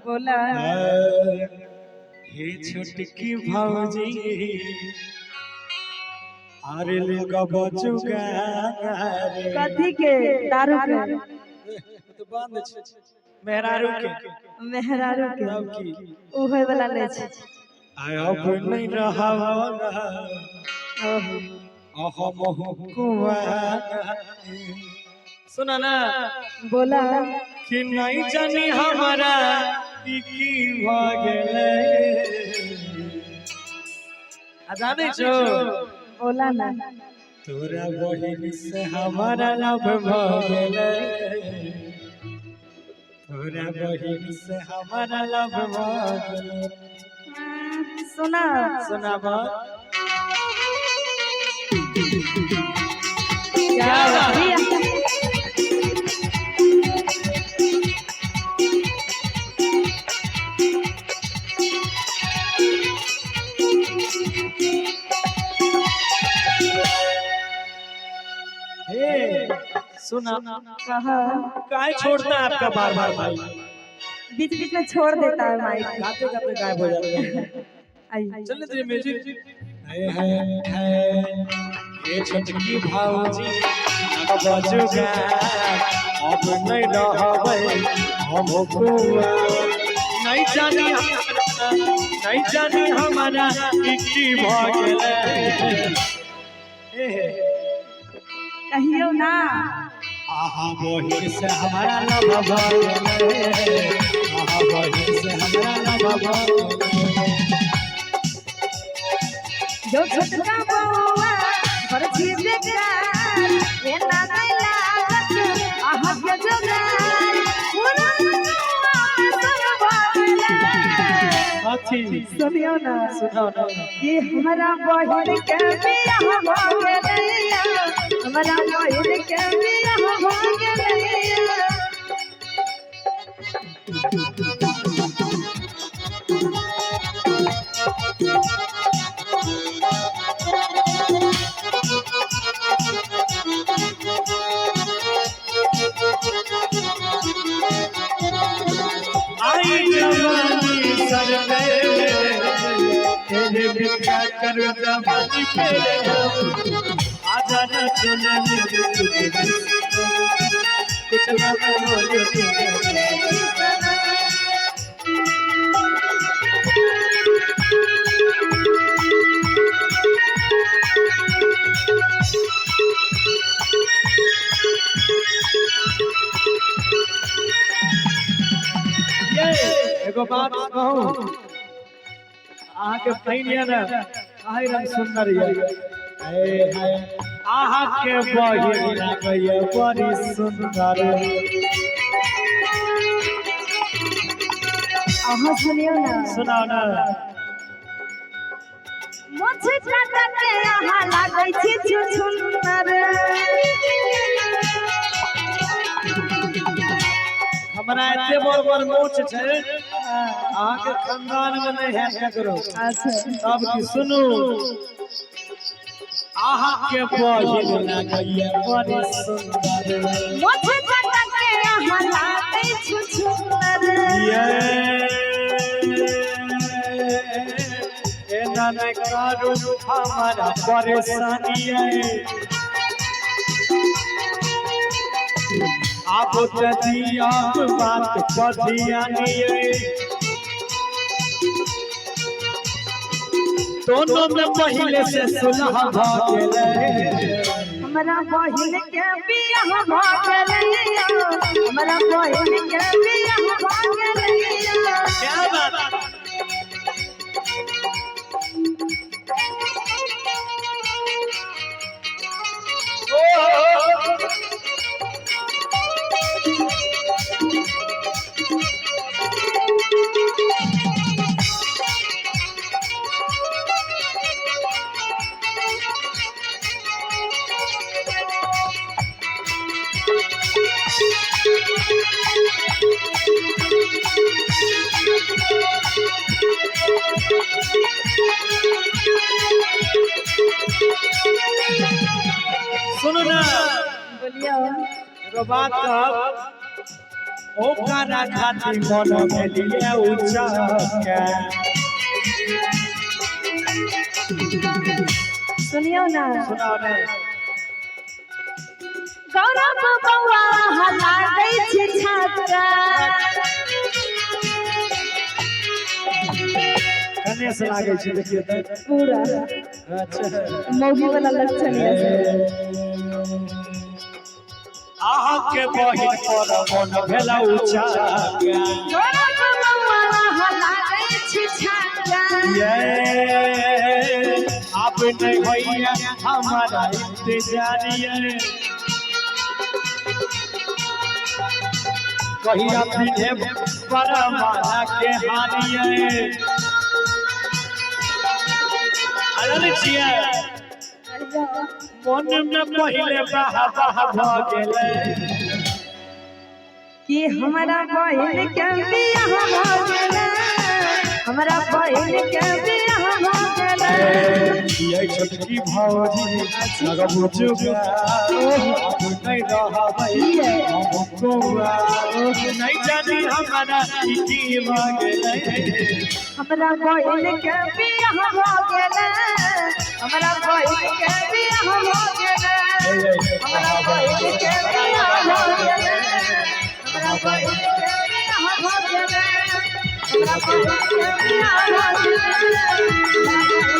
बोला हे छोटकी भौजी अरे लोग बचुगा कथी के दारू के तो बंद छै मेहरारू के तब की ओहे वाला ले छै आय अब नहीं रहावला आहा महकुआ सुना ना बोला कि नहीं जानी हमारा की भागले आ जाने छो बोला ना तोरा बहिन से हमारा लव भागले तोरा बहिन से हमारा लव भागले सुना सुनाबा क्या बात सुना कहा काय छोड़ता है आपका बार बार भाई बीच बीच में छोड़ देता है माइक गाते गाते गायब हो जाते हैं आई चलने दीजिए म्यूजिक है ये छोटकी भौजी अब बजुगा अब नहीं रहबै हम कुआ नहीं जानी हमारा की भागले कहियो ना आहा बहिन से हमारा लव भागले आहा बहिन से हमारा लव भागले जो छोटका बउआ घर छी बेकार ये ना दैला आहा के जोगार पूरा सब भागला अच्छी सुनियो ना सुनाओ ना ये हमारा बहिन के बियाह हो गेलैया हमारा बहिन के बियाह हो गेलैया आई जवानी सर पे तेरे बिका कर जवानी पे आजा न सुने कुछ ना बोले एगो बात कहूं आके फैनिया ना आही रंग सुंदर ये आहा के बहिन लागय बड़ी सुंदर आहा सुनियो ना सुनाओ ना मुझे काटा के आहा लागै छी छुछुनर हमरा एते बड़ मोच छै अहाँ के खानदान में नहीं है ककरो अच्छा तब की सुनू आहा के बहिन लागय बड़ी सुंदर मुझे काटा के आहा लागै छुछुनर एना न करू हमारा परेशानी है आप तदिया बात पधियानी है दोनों में पहले से सुलह भ गेले हमारा बहिन के बियाह भ गेलैया हमारा बहिन के बियाह भ गेलैया क्या बात सुनो ना बोलियो एगो बात कहब ओकरा खातिर मन भेलिए उचके सुनियो ना सुनाओ ना गौरव बउआ हला दै छै छक्का कने से लागे छै देखिए त पूरा अच्छा मौगी वाला लक्षण है आहा के बहिन पर मन भेला उचके गौरव बउआ हला दै छै छक्का ये आप नहीं भैया हमारा इंतजारिए कहिया पीछे परमाना के हानिए अरे जिया मन में पहले बहा बहा भ गेले कि हमारा बहिन के बियाह भ गेलै हमारा बहिन के बियाह भ गेलै ये छोटकी भौजी लगा बुझुगा अब नहीं रहा भाई हमको नहीं जानी हमारा की मांगले हमारा बहिन के बियाह भ गेलै हमारा बहिन के बियाह भ गेलै हमारा बहिन के बियाह भ गेलै हमारा बहिन के बियाह भ गेलै हमारा बहिन के बियाह भ गेलै